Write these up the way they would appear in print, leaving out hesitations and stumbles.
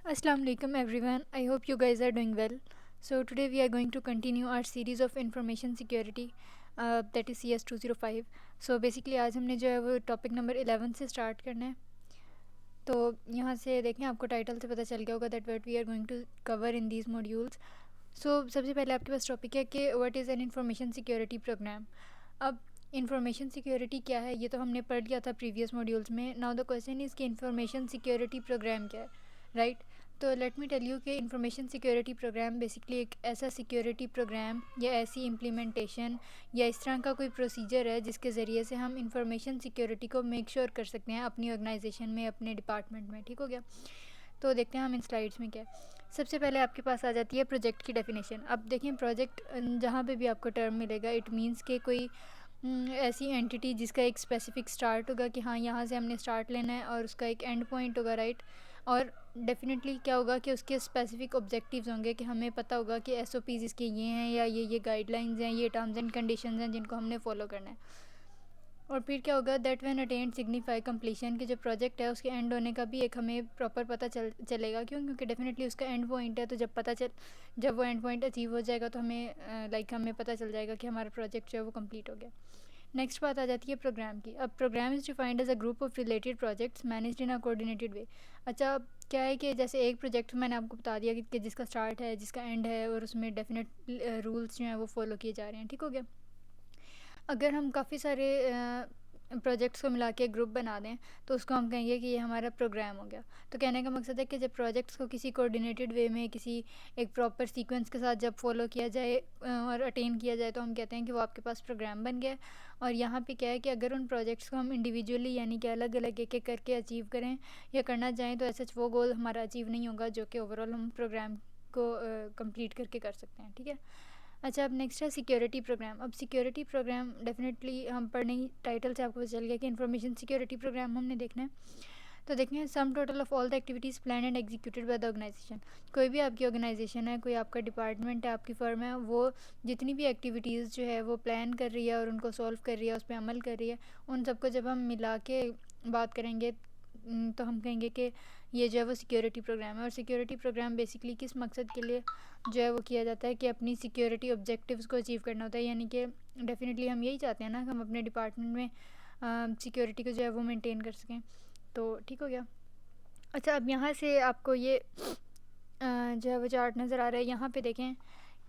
Assalamu alaikum everyone. I hope you guys are doing well. So today we are going to continue our series of information security that is CS 205. So basically आज हमने जो है वो topic number 11 से start करना है. तो यहाँ से देखें आपको टाइटल से पता चल गया होगा that what we are going to cover in these modules. So सबसे पहले आपके पास टॉपिक है कि what is an information security program. अब इंफॉर्मेशन सिक्योरिटी क्या है ये तो हमने पढ़ लिया था प्रीवियस मॉड्यूल्स में. नाउ द क्वेश्चन इज़ कि इंफॉर्मेशन सिक्योरिटी प्रोग्राम क्या है, राइट. तो लेट मी टेल यू कि इंफॉर्मेशन सिक्योरिटी प्रोग्राम बेसिकली एक ऐसा सिक्योरिटी प्रोग्राम या ऐसी इम्प्लीमेंटेशन या इस तरह का कोई प्रोसीजर है जिसके ज़रिए से हम इंफॉर्मेशन सिक्योरिटी को मेक श्योर कर सकते हैं अपनी ऑर्गेनाइजेशन में, अपने डिपार्टमेंट में. ठीक हो गया. तो देखते हैं हम इन स्लाइड्स में क्या है. सबसे पहले आपके पास आ जाती है प्रोजेक्ट की डेफिनेशन. अब देखें प्रोजेक्ट जहाँ पे भी आपको टर्म मिलेगा इट मीन्स कि कोई ऐसी एंटिटी जिसका एक स्पेसिफिक स्टार्ट होगा कि हाँ यहाँ से हमने स्टार्ट लेना है और उसका एक एंड पॉइंट होगा, राइट. और डेफिनेटली क्या होगा कि उसके स्पेसिफिक ऑब्जेक्टिव्स होंगे कि हमें पता होगा कि एसओपीज़ इसके ये हैं या ये गाइडलाइंस हैं, ये टर्म्स एंड कंडीशंस हैं जिनको हमने फॉलो करना है. और फिर क्या होगा that when attend signify completion कि जो प्रोजेक्ट है उसके एंड होने का भी एक हमें प्रॉपर पता चलेगा. क्यों? क्योंकि डेफिनेटली उसका एंड पॉइंट है. तो जब वो एंड पॉइंट अचीव हो जाएगा तो हमें पता चल जाएगा कि हमारा प्रोजेक्ट जो है वो कंप्लीट हो गया. नेक्स्ट बात आ जाती है प्रोग्राम की. अब program is defined as a group of related projects managed in a coordinated way. अच्छा, अब क्या है कि जैसे एक प्रोजेक्ट मैंने आपको बता दिया कि जिसका स्टार्ट है, जिसका एंड है और उसमें डेफिनेट रूल्स जो हैं वो फॉलो किए जा रहे हैं. ठीक हो गया. अगर हम काफ़ी सारे प्रोजेक्ट्स को मिला के ग्रुप बना दें तो उसको हम कहेंगे कि ये हमारा प्रोग्राम हो गया. तो कहने का मकसद है कि जब प्रोजेक्ट्स को किसी कोऑर्डिनेटेड वे में किसी एक प्रॉपर सीक्वेंस के साथ जब फॉलो किया जाए और अटेन किया जाए तो हम कहते हैं कि वो आपके पास प्रोग्राम बन गया. और यहाँ पे क्या है कि अगर उन प्रोजेक्ट्स को हम इंडिविजुअली यानी कि अलग अलग एक एक करके अचीव करें या करना चाहें तो ऐसा वो गोल हमारा अचीव नहीं होगा जो कि ओवरऑल हम प्रोग्राम को कंप्लीट करके कर सकते हैं. ठीक है. अच्छा, अब नेक्स्ट है सिक्योरिटी प्रोग्राम. अब सिक्योरिटी प्रोग्राम डेफिनेटली हम पढ़ने ही टाइटल से आपको पता चल गया कि इंफॉर्मेशन सिक्योरिटी प्रोग्राम हमने देखना है. तो देखें sum total of all the activities plan and executed by the organisation. कोई भी आपकी ऑर्गेनाइजेशन है, कोई आपका डिपार्टमेंट है, आपकी फर्म है, वो जितनी भी एक्टिविटीज़ जो है वो प्लान कर रही है और उनको सॉल्व कर रही है, उस पर अमल कर रही है, उन सबको जब हम मिला के बात करेंगे तो हम कहेंगे कि ये जो है वो सिक्योरिटी प्रोग्राम है. और सिक्योरिटी प्रोग्राम बेसिकली किस मकसद के लिए जो है वो किया जाता है कि अपनी सिक्योरिटी ऑब्जेक्टिव्स को अचीव करना होता है. यानी कि डेफिनेटली हम यही चाहते हैं ना कि हम अपने डिपार्टमेंट में सिक्योरिटी को जो है वो मेंटेन कर सकें. तो ठीक हो गया. अच्छा, अब यहाँ से आपको ये जो है वो चार्ट नज़र आ रहा है. यहाँ पे देखें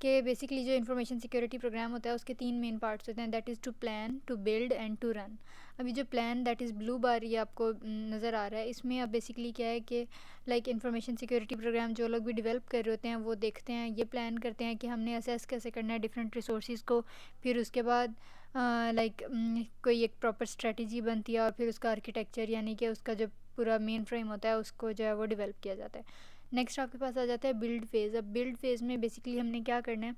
कि बेसिकली जो इंफॉर्मेशन सिक्योरिटी प्रोग्राम होता है उसके 3 मेन पार्ट्स होते हैं. That is to plan, to build and to run. अभी जो plan that is blue bar ये आपको नज़र आ रहा है, इसमें अब बेसिकली क्या है कि लाइक इंफॉर्मेशन सिक्योरिटी प्रोग्राम जो लोग भी डेवलप कर रहे होते हैं वो देखते हैं, ये प्लान करते हैं कि हमने असेस कैसे करना है डिफरेंट रिसोर्सेज को. फिर उसके बाद कोई एक प्रॉपर स्ट्रेटजी बनती है और फिर उसका आर्किटेक्चर यानी कि उसका जो पूरा मेन फ्रेम होता है उसको जो है वो डेवलप किया जाता है. नेक्स्ट आपके पास आ जाता है बिल्ड फेज़. अब बिल्ड फेज़ में बेसिकली हमने क्या करना है,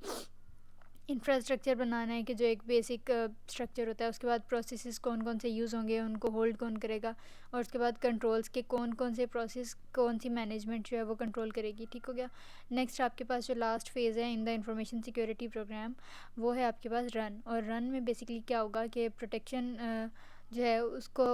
इंफ्रास्ट्रक्चर बनाना है कि जो एक बेसिक स्ट्रक्चर होता है. उसके बाद प्रोसेसेस कौन कौन से यूज़ होंगे, उनको होल्ड कौन करेगा, और उसके बाद कंट्रोल्स के कौन कौन से प्रोसेस, कौन सी मैनेजमेंट जो है वो कंट्रोल करेगी. ठीक हो गया. नेक्स्ट आपके पास जो लास्ट फेज़ है in the information security programme वो है आपके पास रन. और रन में बेसिकली क्या होगा कि प्रोटेक्शन जो है उसको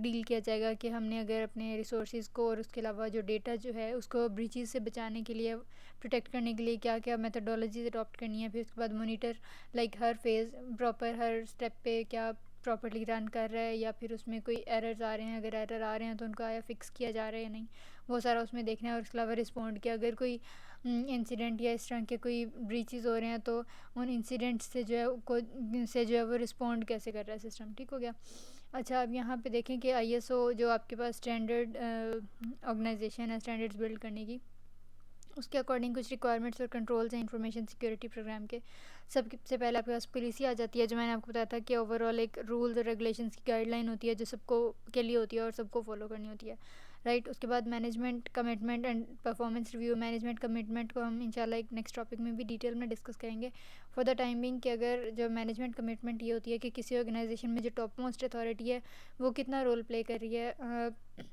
डील किया जाएगा कि हमने अगर अपने रिसोर्सेज को और उसके अलावा जो डेटा जो है उसको ब्रीचेस से बचाने के लिए, प्रोटेक्ट करने के लिए क्या क्या मेथडोलॉजीज अडॉप्ट करनी है. फिर उसके बाद मोनीटर लाइक हर फेज़ प्रॉपर हर स्टेप पे क्या प्रॉपर्ली रन कर रहा है या फिर उसमें कोई एरर्स आ रहे हैं, अगर एरर आ रहे हैं तो उनको आया फिक्स किया जा रहा है या नहीं, वो सारा उसमें देखना है. और उसके अलावा रिस्पॉन्ड किया अगर कोई इंसिडेंट या इस तरह के कोई ब्रीचेस हो रहे हैं तो उन इंसिडेंट्स से जो है वो रिस्पॉन्ड कैसे कर रहा है सिस्टम. ठीक हो गया. अच्छा, अब यहाँ पे देखें कि आईएसओ जो आपके पास स्टैंडर्ड ऑर्गेनाइजेशन है स्टैंडर्ड्स बिल्ड करने की, उसके अकॉर्डिंग कुछ रिक्वायरमेंट्स और कंट्रोल्स हैं इंफॉर्मेशन सिक्योरिटी प्रोग्राम के. सबसे पहले आपके पास पॉलिसी आ जाती है जो मैंने आपको बताया था कि ओवरऑल एक रूल्स और रेगुलेशंस की गाइडलाइन होती है जो सबको के लिए होती है और सबको फॉलो करनी होती है, राइट. उसके बाद management commitment and performance review. Management commitment को हम इंशाल्लाह एक नेक्स्ट टॉपिक में भी डिटेल में डिस्कस करेंगे. फॉर द टाइमिंग कि अगर जो मैनेजमेंट कमिटमेंट ये होती है कि किसी ऑर्गेनाइजेशन में जो टॉप मोस्ट अथॉरिटी है वो कितना रोल प्ले कर रही है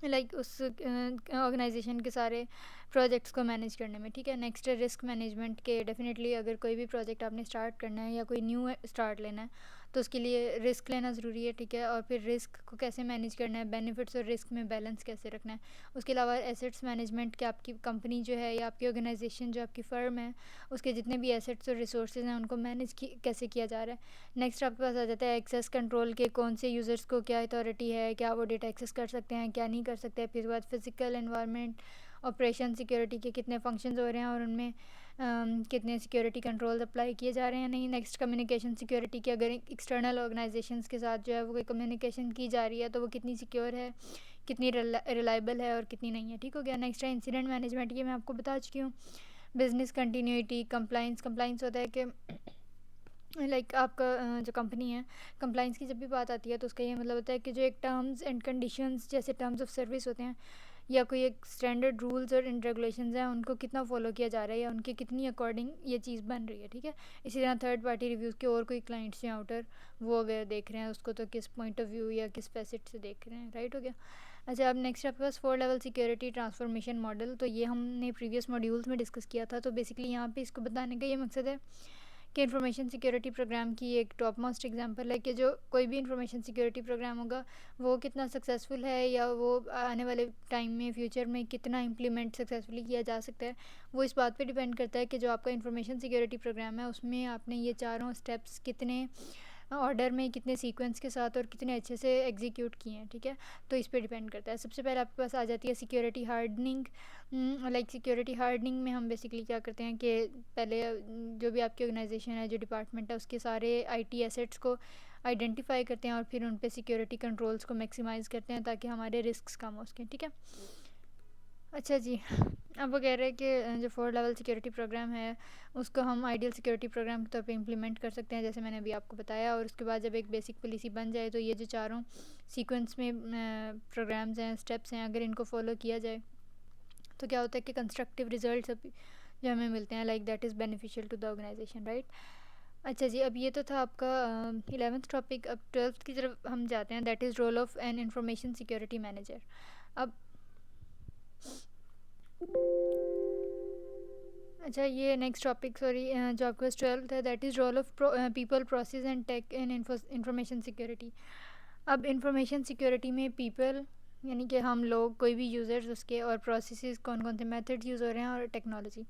लाइक उस ऑर्गेनाइजेशन के सारे प्रोजेक्ट्स को मैनेज करने में. ठीक है. नेक्स्ट है रिस्क मैनेजमेंट के. डेफिनेटली अगर कोई भी प्रोजेक्ट आपने स्टार्ट करना है या कोई न्यू स्टार्ट लेना है तो उसके लिए रिस्क लेना ज़रूरी है, ठीक है, और फिर रिस्क को कैसे मैनेज करना है, बेनिफिट्स और रिस्क में बैलेंस कैसे रखना है। उसके अलावा एसेट्स मैनेजमेंट, कि आपकी कंपनी जो है या आपकी ऑर्गेनाइजेशन जो आपकी फ़र्म है उसके जितने भी एसेट्स और रिसोर्सेज हैं उनको मैनेज कैसे किया जा रहा है। नेक्स्ट आपके पास आ जाता है एक्सेस कंट्रोल, के कौन से यूज़र्स को क्या अथॉरिटी है, क्या वो डेटा एक्सेस कर सकते हैं, क्या नहीं कर सकते। फिर बाद फिजिकल एनवायरनमेंट, ऑपरेशन सिक्योरिटी के कितने फंक्शंस हो रहे हैं और उनमें कितने सिक्योरिटी कंट्रोल्स अप्लाई किए जा रहे हैं नहीं। नेक्स्ट कम्युनिकेशन सिक्योरिटी, की अगर एक्सटर्नल ऑर्गेनाइजेशंस के साथ जो है वो कोई कम्युनिकेशन की जा रही है तो वो कितनी सिक्योर है, कितनी रिलायबल है और कितनी नहीं है, ठीक हो गया। नेक्स्ट है इंसिडेंट मैनेजमेंट, ये मैं आपको बता चुकी हूँ। बिजनेस कंटिन्यूटी, कंप्लाइंस होता है कि आपका जो कंपनी है, कंप्लाइंस की जब भी बात आती है तो उसका ये मतलब होता है कि जो एक टर्म्स एंड कंडीशंस जैसे टर्म्स ऑफ सर्विस होते हैं या कोई एक स्टैंडर्ड रूल्स और रेगुलेशंस हैं उनको कितना फॉलो किया जा रहा है या उनके कितनी अकॉर्डिंग ये चीज़ बन रही है, ठीक है। इसी तरह थर्ड पार्टी रिव्यूज़ के और कोई क्लाइंट्स या आउटर वो अगर देख रहे हैं उसको तो किस पॉइंट ऑफ व्यू या किस फैसेट से देख रहे हैं, राइट हो गया। अच्छा, अब नेक्स्ट आपके पास 4 लेवल सिक्योरिटी ट्रांसफॉर्मेशन मॉडल, तो ये हमने प्रीवियस मॉड्यूल्स में डिस्कस किया था। तो बेसिकली यहाँ पे इसको बताने का ये मकसद है कि इंफॉर्मेशन सिक्योरिटी प्रोग्राम की एक टॉप मोस्ट एग्जांपल है कि जो कोई भी इंफॉर्मेशन सिक्योरिटी प्रोग्राम होगा वो कितना सक्सेसफुल है या वो आने वाले टाइम में फ्यूचर में कितना इम्प्लीमेंट सक्सेसफुली किया जा सकता है, वो इस बात पे डिपेंड करता है कि जो आपका इंफॉर्मेशन सिक्योरिटी प्रोग्राम है उसमें आपने ये चारों स्टेप्स कितने ऑर्डर में, कितने सीक्वेंस के साथ और कितने अच्छे से एग्जीक्यूट किए हैं, ठीक है। तो इस पे डिपेंड करता है। सबसे पहले आपके पास आ जाती है सिक्योरिटी हार्डनिंग। सिक्योरिटी हार्डनिंग में हम बेसिकली क्या करते हैं कि पहले जो भी आपकी ऑर्गेनाइजेशन है, जो डिपार्टमेंट है, उसके सारे आईटी एसेट्स को आइडेंटिफाई करते हैं और फिर उन पे सिक्योरिटी कंट्रोल्स को मैक्सिमाइज़ करते हैं ताकि हमारे रिस्क कम हो सकें, ठीक है। अच्छा जी, अब वो कह रहे हैं कि जो 4 लेवल सिक्योरिटी प्रोग्राम है उसको हम आइडियल सिक्योरिटी प्रोग्राम के तौर पे इम्प्लीमेंट कर सकते हैं, जैसे मैंने अभी आपको बताया। और उसके बाद जब एक बेसिक पॉलिसी बन जाए तो ये जो चारों सीक्वेंस में प्रोग्राम्स हैं, स्टेप्स हैं, अगर इनको फॉलो किया जाए तो क्या होता है कि कंस्ट्रक्टिव रिजल्ट जो हमें मिलते हैं that is beneficial to the organisation, right. अच्छा जी, अब ये तो था आपका 11th टॉपिक। अब 12th की तरफ हम जाते हैं, that is role of an information security manager. अब अच्छा, ये नेक्स्ट टॉपिक सॉरी जो आपके पास 12th है, that is role of people, process and tech in information security. अब इंफॉर्मेशन सिक्योरिटी में पीपल यानी कि हम लोग, कोई भी यूज़र्स, उसके और प्रोसेसेस, कौन कौन से मेथड्स यूज़ हो रहे हैं, और टेक्नोलॉजी,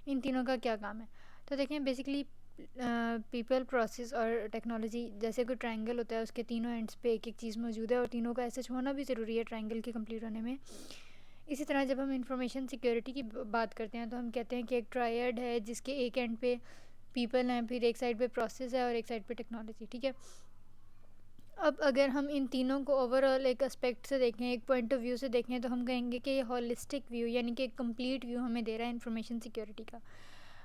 इन तीनों का क्या काम है। तो देखें बेसिकली पीपल, प्रोसेस और टेक्नोलॉजी जैसे कोई ट्रायंगल होता है, उसके तीनों एंड्स पे एक एक चीज़ मौजूद है और तीनों का ऐसा होना भी ज़रूरी है ट्रायंगल के कंप्लीट होने में। इसी तरह जब हम इंफॉर्मेशन सिक्योरिटी की बात करते हैं तो हम कहते हैं कि एक ट्रायड है जिसके एक एंड पे पीपल हैं, फिर एक साइड पे प्रोसेस है और एक साइड पे टेक्नोलॉजी, ठीक है। अब अगर हम इन तीनों को ओवरऑल एक एस्पेक्ट से देखें, एक पॉइंट ऑफ व्यू से देखें, तो हम कहेंगे कि ये होलिस्टिक व्यू यानी कि एक कंप्लीट व्यू हमें दे रहा है इंफॉर्मेशन सिक्योरिटी का।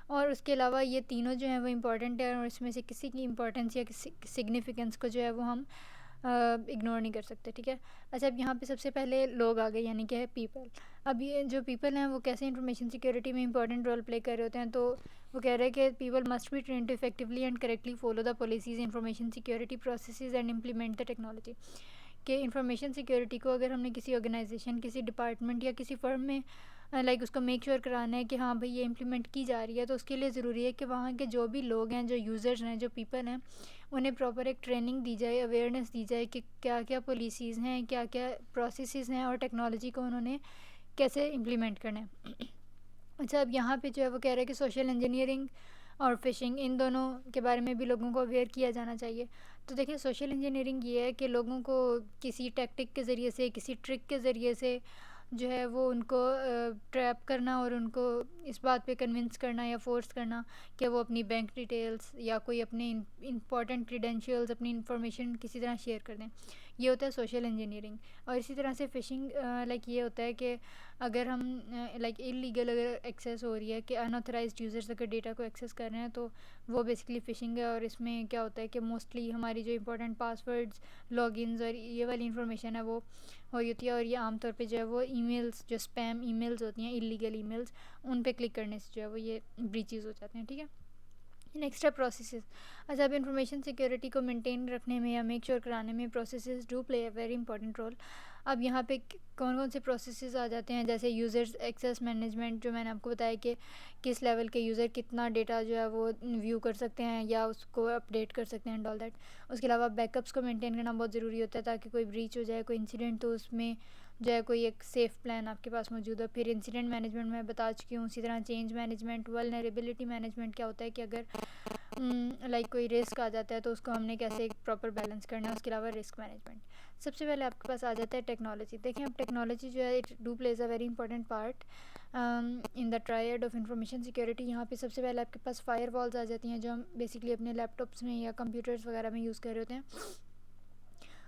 और उसके अलावा ये तीनों जो हैं वो इम्पॉर्टेंट है और इसमें से किसी की इम्पोर्टेंस या किसी सिग्निफिकेंस को जो है वो हम इग्नोर नहीं कर सकते, ठीक है। अच्छा, अब यहाँ पे सबसे पहले लोग आ गए यानी कि है पीपल। अब ये जो पीपल हैं वो कैसे इंफॉर्मेशन सिक्योरिटी में इंपॉर्टेंट रोल प्ले कर रहे होते हैं, तो वो कह रहे हैं कि people must be train to effectively and correctly follow the policies, information security processes and implement the technology. कि इंफॉर्मेशन सिक्योरिटी को अगर हमने किसी ऑर्गेनाइजेशन, किसी डिपार्टमेंट या किसी फर्म में उसको मेक श्योर कराना है कि हाँ भाई ये इम्प्लीमेंट की जा रही है, तो उसके लिए ज़रूरी है कि वहाँ के जो भी लोग हैं, जो यूज़र्स हैं, जो पीपल हैं, उन्हें प्रॉपर एक ट्रेनिंग दी जाए, अवेयरनेस दी जाए कि क्या क्या पॉलिसीज़ हैं, क्या क्या प्रोसेसेस हैं और टेक्नोलॉजी को उन्होंने कैसे इम्प्लीमेंट करना है। अच्छा, अब यहाँ पे जो है वो कह रहे हैं कि सोशल इंजीनियरिंग और फिशिंग, इन दोनों के बारे में भी लोगों को अवेयर किया जाना चाहिए। तो देखिए, सोशल इंजीनियरिंग ये है कि लोगों को किसी टैक्टिक के ज़रिए से, किसी ट्रिक के ज़रिए से जो है वो उनको ट्रैप करना और उनको इस बात पे कन्विंस करना या फोर्स करना कि वो अपनी बैंक डिटेल्स या कोई अपने इंपॉर्टेंट क्रीडेंशियल्स, अपनी इंफॉर्मेशन किसी तरह शेयर कर दें। ये होता है सोशल इंजीनियरिंग। और इसी तरह से फ़िशिंग ये होता है कि अगर हम इलीगल अगर एक्सेस हो रही है, कि अनऑथराइज्ड यूज़र्स अगर डेटा को एक्सेस कर रहे हैं, तो वो बेसिकली फ़िशिंग है। और इसमें क्या होता है कि मोस्टली हमारी जो इंपॉर्टेंट पासवर्ड्स, लॉगिन्स और ये वाली इंफॉर्मेशन है वो हो रही होती है। और ये आमतौर पे जो है वो ईमेल्स, जो स्पैम ईमेल्स होती हैं, इलीगल ईमेल्स, उन पे क्लिक करने से जो है वो ये ब्रीचेस हो जाते हैं, ठीक है। नेक्स्ट है प्रोसेसेस। अच्छा, अब इंफॉर्मेशन सिक्योरिटी को मेंटेन रखने में या मेक श्योर कराने में processes do play a very important role. अब यहाँ पे कौन कौन से प्रोसेसेस आ जाते हैं, जैसे यूज़र्स एक्सेस मैनेजमेंट, जो मैंने आपको बताया कि किस लेवल के यूज़र कितना डेटा जो है वो व्यू कर सकते हैं या उसको अपडेट कर सकते हैं एंड ऑल दैट। उसके अलावा बैकअप्स को मेंटेन करना बहुत ज़रूरी होता है ताकि कोई ब्रीच हो जाए, कोई इंसिडेंट, तो उसमें जो है कोई एक सेफ़ प्लान आपके पास मौजूद है। फिर इंसिडेंट मैनेजमेंट मैं बता चुकी हूँ। इसी तरह चेंज मैनेजमेंट, वल्नरेबिलिटी मैनेजमेंट क्या होता है कि अगर लाइक कोई रिस्क आ जाता है तो उसको हमने कैसे एक प्रॉपर बैलेंस करना है। उसके अलावा रिस्क मैनेजमेंट। सबसे पहले आपके पास आ जाता है टेक्नोलॉजी। देखें, अब टेक्नोलॉजी जो है it do plays a very important part in the triad of information security. यहाँ पे सबसे पहले आपके पास फायर वॉल्स आ जाती हैं जो हम बेसिकली अपने लैपटॉप्स में या कंप्यूटर्स वगैरह में यूज़ कर रहे होते हैं,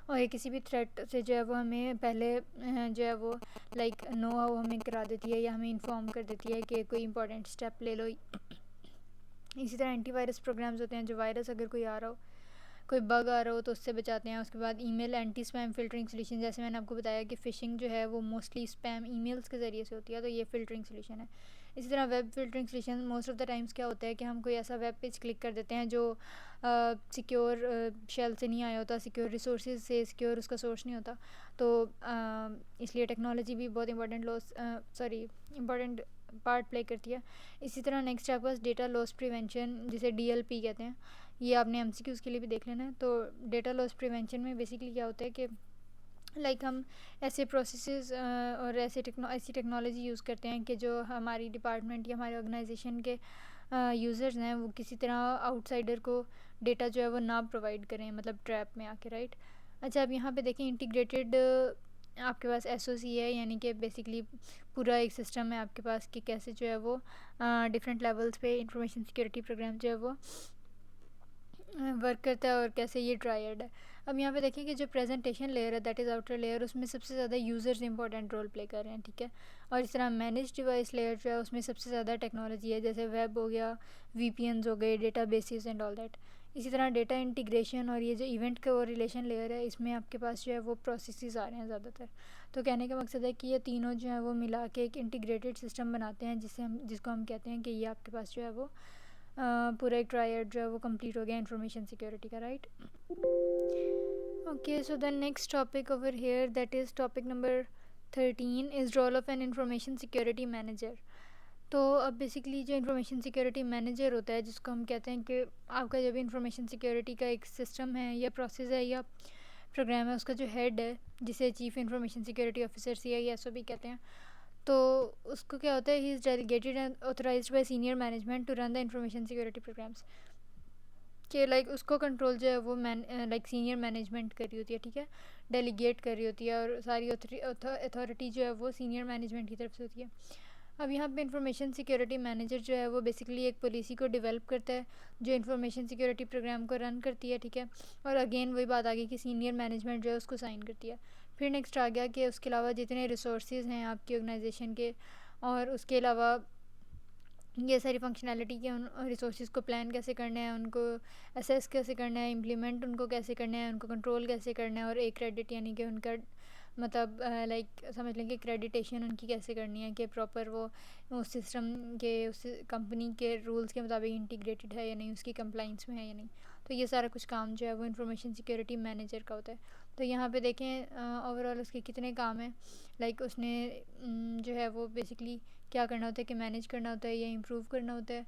और ये किसी भी थ्रेट से जो है वो हमें पहले जो है वो लाइक नो हाउ हमें करा देती है या हमें इन्फॉर्म कर देती है कि कोई इंपॉर्टेंट स्टेप ले लो। इसी तरह एंटीवायरस प्रोग्राम्स होते हैं जो वायरस अगर कोई आ रहा हो, कोई बग आ रहा हो तो उससे बचाते हैं। उसके बाद email anti spam filtering solution, जैसे मैंने आपको बताया कि फ़िशिंग जो है वो मोस्टली स्पैम ईमेल्स के ज़रिए से होती है, तो ये फ़िल्टरिंग सॉल्यूशन है। इसी तरह web filtering solution, most of the times क्या होता है कि हम कोई ऐसा वेब पेज क्लिक कर देते हैं जो सिक्योर शेल से नहीं आया होता, सिक्योर रिसोर्सेज से सिक्योर उसका सोर्स नहीं होता, तो इसलिए टेक्नोलॉजी भी बहुत इंपॉर्टेंट पार्ट प्ले करती है। इसी तरह नेक्स्ट आपके पास डेटा लॉस प्रिवेंशन, जिसे DLP कहते हैं, ये आपने MCQs के लिए भी देख लेना है। तो डेटा लॉस प्रिवेंशन में बेसिकली क्या होता है कि लाइक हम ऐसे प्रोसेसेस और ऐसी टेक्नोलॉजी यूज़ करते हैं कि जो हमारी डिपार्टमेंट या हमारे ऑर्गेनाइजेशन के यूज़र्स हैं वो किसी तरह आउटसाइडर को डेटा जो है वो ना प्रोवाइड करें, मतलब ट्रैप में आके, राइट। अच्छा, अब यहाँ पे देखें इंटीग्रेटेड आपके पास SOC है, यानी कि बेसिकली पूरा एक सिस्टम है आपके पास कि कैसे जो है वो डिफरेंट लेवल्स पे इंफॉर्मेशन सिक्योरिटी प्रोग्राम जो है वो वर्क करता है और कैसे ये ट्रायड है। अब यहाँ पे देखें कि जो प्रेजेंटेशन लेयर है, दैट इज़ आउटर लेयर, उसमें सबसे ज़्यादा यूज़र्स इंपॉर्टेंट रोल प्ले कर रहे हैं, ठीक है। और इस तरह मैनेज डिवाइस लेयर जो है उसमें सबसे ज़्यादा टेक्नोलॉजी है, जैसे वेब हो गया, VPNs हो गए, data basis and all that. इसी तरह डेटा इंटीग्रेशन और ये जो इवेंट का रिलेशन लेयर है, इसमें आपके पास जो है वो प्रोसेसेस आ रहे हैं ज़्यादातर। तो कहने का मकसद है कि ये तीनों जो है वो मिला के एक इंटीग्रेटेड सिस्टम बनाते हैं जिसको हम कहते हैं कि ये आपके पास जो है वो पूरा एक ट्रायड जो है वो कंप्लीट हो गया इंफॉर्मेशन सिक्योरिटी का, right. Okay, so the next topic over here, that is topic number 13 is role of an information security manager. तो अब बेसिकली जो इंफॉर्मेशन सिक्योरिटी मैनेजर होता है, जिसको हम कहते हैं कि आपका जब इंफॉर्मेशन सिक्योरिटी का एक सिस्टम है या प्रोसेस है या प्रोग्राम है, उसका जो हेड है, जिसे chief information security officer CISO भी कहते हैं, तो उसको क्या होता है, he is delegated and authorised by senior management to run the information security programmes, कि लाइक उसको कंट्रोल जो है वो लाइक सीनियर मैनेजमेंट कर रही होती है, ठीक है, डेलीगेट कर रही होती है, और सारी अथॉरिटी जो है वो सीनियर मैनेजमेंट की तरफ से होती है। अब यहाँ पे इंफॉर्मेशन सिक्योरिटी मैनेजर जो है वो बेसिकली एक पॉलिसी को डेवलप करता है जो इंफॉर्मेशन सिक्योरिटी प्रोग्राम को रन करती है, ठीक है। और अगेन वही बात आ गई कि सीनियर मैनेजमेंट जो है उसको साइन करती है। फिर नेक्स्ट आ गया कि उसके अलावा जितने रिसोर्स हैं आपकी ऑर्गेनाइजेशन के, और उसके अलावा ये सारी फंक्शनैलिटी के उन रिसोर्स को प्लान कैसे करना है, उनको असेस कैसे करना है, इम्प्लीमेंट उनको कैसे करना है, उनको कंट्रोल कैसे करना है, और एक क्रेडिट यानी कि उनका मतलब लाइक समझ लें कि क्रेडिटेशन उनकी कैसे करनी है कि प्रॉपर वो उस सिस्टम के, उस कंपनी के रूल्स के मुताबिक इंटीग्रेटेड है या नहीं, उसकी कंप्लाइंस में है या नहीं। तो ये सारा कुछ काम जो है वो इंफॉर्मेशन सिक्योरिटी मैनेजर का होता है। तो यहाँ पे देखें ओवरऑल उसके कितने काम हैं, लाइक उसने जो है वो बेसिकली क्या करना होता है कि मैनेज करना होता है या इम्प्रूव करना होता है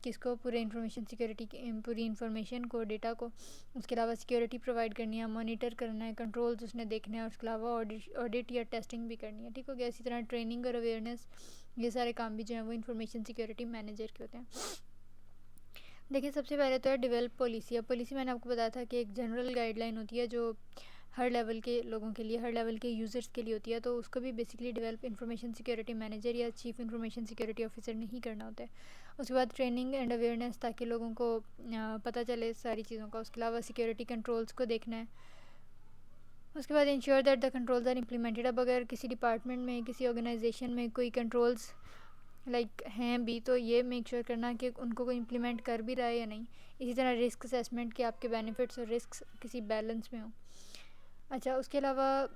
किसको, पूरे इंफॉर्मेशन सिक्योरिटी की पूरी इंफॉर्मेशन को, डेटा को। उसके अलावा सिक्योरिटी प्रोवाइड करनी है, मॉनिटर करना है, कंट्रोल्स उसने देखने हैं, और उसके अलावा ऑडिट या टेस्टिंग भी करनी है, ठीक हो गया। इसी तरह ट्रेनिंग और अवेयरनेस, ये सारे काम भी जो हैं वो इंफॉर्मेशन सिक्योरिटी मैनेजर के होते हैं। देखिए, सबसे पहले तो है डेवलप पॉलिसी। अब पॉलिसी मैंने आपको बताया था कि एक जनरल गाइडलाइन होती है जो हर लेवल के लोगों के लिए, हर लेवल के यूज़र्स के लिए होती है, तो उसको भी basically develop information security manager या चीफ इंफॉर्मेशन सिक्योरिटी ऑफिसर ने ही करना होता है। उसके बाद ट्रेनिंग एंड अवेयरनेस, ताकि लोगों को पता चले सारी चीज़ों का। उसके अलावा सिक्योरिटी कंट्रोल्स को देखना है। उसके बाद ensure that the controls are implemented. अब अगर किसी डिपार्टमेंट में, किसी ऑर्गेनाइजेशन में कोई कंट्रोल्स लाइक हैं भी, तो ये मेक श्योर करना कि उनको कोई इम्प्लीमेंट कर भी रहा है या नहीं। इसी तरह रिस्क असेसमेंट के आपके बेनिफिट्स और रिस्क किसी बैलेंस में हो। अच्छा, उसके अलावा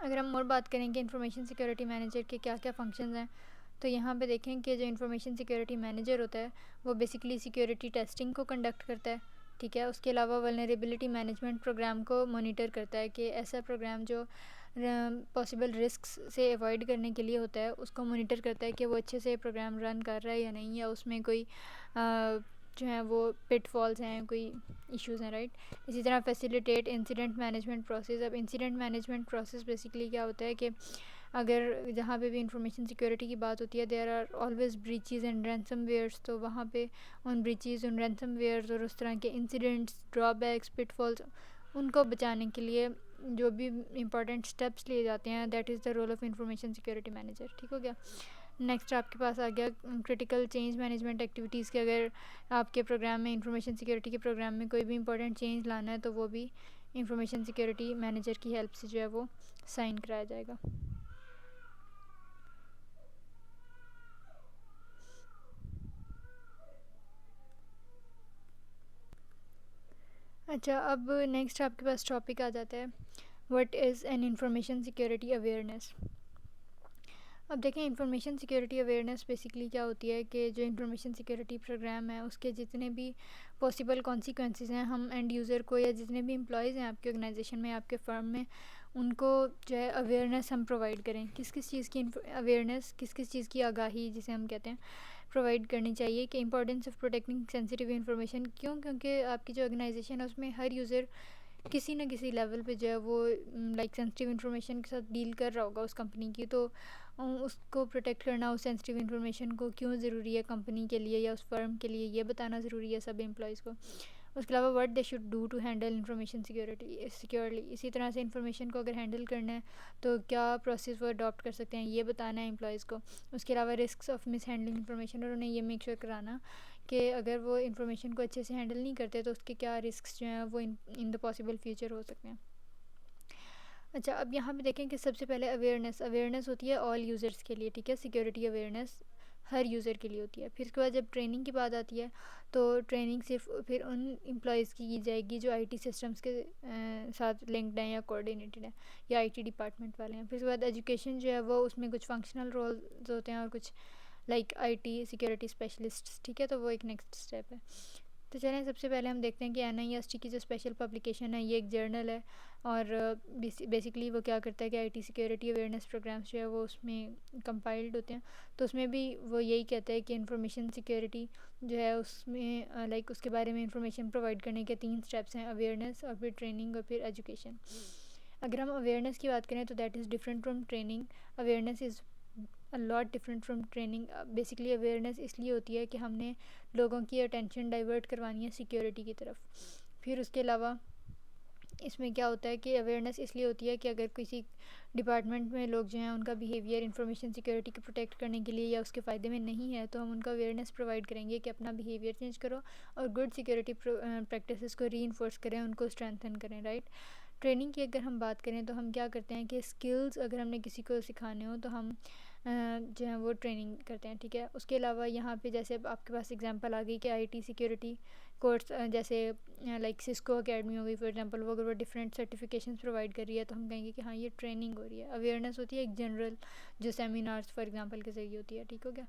अगर हम और बात करें कि इंफॉर्मेशन सिक्योरिटी मैनेजर के क्या क्या फंक्शंस हैं, तो यहाँ पे देखें कि जो इंफॉर्मेशन सिक्योरिटी मैनेजर होता है वो बेसिकली सिक्योरिटी टेस्टिंग को कंडक्ट करता है, ठीक है। उसके अलावा वल्नरेबिलिटी मैनेजमेंट प्रोग्राम को मॉनिटर करता है कि ऐसा प्रोग्राम जो पॉसिबल रिस्क्स से अवॉइड करने के लिए होता है उसको मॉनिटर करता है कि वो अच्छे से प्रोग्राम रन कर रहा है या नहीं, या उसमें कोई जो है वो पिटफॉल्स हैं, कोई इश्यूज़ हैं, राइट। इसी तरह फैसिलिटेट इंसिडेंट मैनेजमेंट प्रोसेस। अब इंसिडेंट मैनेजमेंट प्रोसेस बेसिकली क्या होता है कि अगर जहाँ पे भी इंफॉर्मेशन सिक्योरिटी की बात होती है, there are always breaches and ransomwares, तो वहाँ पे उन ब्रीचेस, उन रैंसमवेयर्स और उस तरह के इंसिडेंट्स, ड्रॉबैक्स, पिटफॉल्स, उनको बचाने के लिए जो भी इंपॉर्टेंट स्टेप्स लिए जाते हैं, that is the role of information security manager. ठीक हो गया। नेक्स्ट आपके पास आ गया क्रिटिकल चेंज मैनेजमेंट एक्टिविटीज़ के। अगर आपके प्रोग्राम में, इंफॉर्मेशन सिक्योरिटी के प्रोग्राम में कोई भी इंपॉर्टेंट चेंज लाना है तो वो भी इंफॉर्मेशन सिक्योरिटी मैनेजर की हेल्प से जो है वो साइन कराया जाएगा। अच्छा, अब नेक्स्ट आपके पास टॉपिक आ जाता है, what is an information security awareness. अब देखें, इंफॉर्मेशन सिक्योरिटी अवेयरनेस बेसिकली क्या होती है कि जो इंफॉर्मेशन सिक्योरिटी प्रोग्राम है उसके जितने भी पॉसिबल कॉन्सिक्वेंसेस हैं, हम एंड यूज़र को या जितने भी एम्प्लॉयज़ हैं आपके ऑर्गेनाइजेशन में, आपके फर्म में, उनको जो है अवेयरनेस हम प्रोवाइड करें। किस किस चीज़ की अवेयरनेस, किस किस चीज़ की आगाही जिसे हम कहते हैं, प्रोवाइड करनी चाहिए। कि importance of protecting sensitive information. क्यों? क्योंकि आपकी जो ऑर्गेनाइजेशन है उसमें हर यूज़र किसी न किसी लेवल पे जो है वो लाइक सेंसिटिव इन्फॉर्मेशन के साथ डील कर रहा होगा उस कंपनी की, तो उसको प्रोटेक्ट करना, उस सेंसिटिव इन्फॉर्मेशन को क्यों ज़रूरी है कंपनी के लिए या उस फर्म के लिए, ये बताना ज़रूरी है सब एम्प्लॉयज़ को। उसके अलावा what they should do to handle information security securely. इसी तरह से इंफॉर्मेशन को अगर हैंडल करना है तो क्या प्रोसेस वो अडॉप्ट कर सकते हैं, ये बताना है एम्प्लॉयज़ को। उसके अलावा risk of miss handling information, और उन्हें ये मेक श्योर कराना कि अगर वो इंफॉर्मेशन को अच्छे से हैंडल नहीं करते तो उसके क्या रिस्क जो हैं वो इन द पॉसिबल फ्यूचर हो सकते हैं। अच्छा, अब यहाँ पे देखें कि सबसे पहले अवेयरनेस होती है ऑल यूज़र्स के लिए, ठीक है। सिक्योरिटी अवेयरनेस हर यूज़र के लिए होती है। फिर उसके बाद जब ट्रेनिंग की बात आती है तो ट्रेनिंग सिर्फ फिर उन एम्प्लॉयज़ की जाएगी जो आईटी सिस्टम्स के साथ लिंक्ड हैं या कोऑर्डिनेटेड हैं या आईटी डिपार्टमेंट वाले हैं। फिर उसके बाद एजुकेशन जो है वो, उसमें कुछ फंक्शनल रोल्स होते हैं और कुछ लाइक आईटी सिक्योरिटी स्पेशलिस्ट, ठीक है। तो वो एक नेक्स्ट स्टेप है। तो चलें, सबसे पहले हम देखते हैं कि NIST की जो स्पेशल पब्लिकेशन है ये एक जर्नल है, और बेसिकली वो क्या करता है कि आईटी सिक्योरिटी अवेयरनेस प्रोग्राम्स जो है वो उसमें कंपाइल्ड होते हैं। तो उसमें भी वो यही कहता है कि इंफॉर्मेशन सिक्योरिटी जो है उसमें लाइक उसके बारे में इंफॉर्मेशन प्रोवाइड करने के 3 स्टेप्स हैं, अवेयरनेस और फिर ट्रेनिंग और फिर एजुकेशन। अगर हम अवेयरनेस की बात करें तो that is different from training. Awareness is a lot different from training. Basically awareness इसलिए होती है कि हमने लोगों की अटेंशन डाइवर्ट करवानी है सिक्योरिटी की तरफ। फिर उसके अलावा इसमें क्या होता है कि अवेयरनेस इसलिए होती है कि अगर किसी डिपार्टमेंट में लोग जो हैं उनका बिहेवियर इंफॉर्मेशन सिक्योरिटी को प्रोटेक्ट करने के लिए या उसके फ़ायदे में नहीं है, तो हम उनका अवेयरनेस प्रोवाइड करेंगे कि अपना बिहेवियर चेंज करो और गुड सिक्योरिटी प्रैक्टिसेस को री करें, उनको स्ट्रेंथन करें, राइट। ट्रेनिंग की अगर हम बात करें तो हम क्या करते हैं कि स्किल्स अगर हमने किसी को सिखाने हो तो हम जो है वो ट्रेनिंग करते हैं, ठीक है। उसके अलावा यहाँ पे जैसे अब आपके पास एग्जांपल आ गई कि आईटी सिक्योरिटी कोर्स जैसे लाइक सिस्को अकेडमी हो गई फॉर एग्जांपल, वो अगर वो डिफरेंट सर्टिफिकेशंस प्रोवाइड कर रही है तो हम कहेंगे कि हाँ ये ट्रेनिंग हो रही है। अवेयरनेस होती है एक जनरल, जो सेमिनार्स फॉर एग्जांपल के ज़रिए होती है, ठीक हो गया,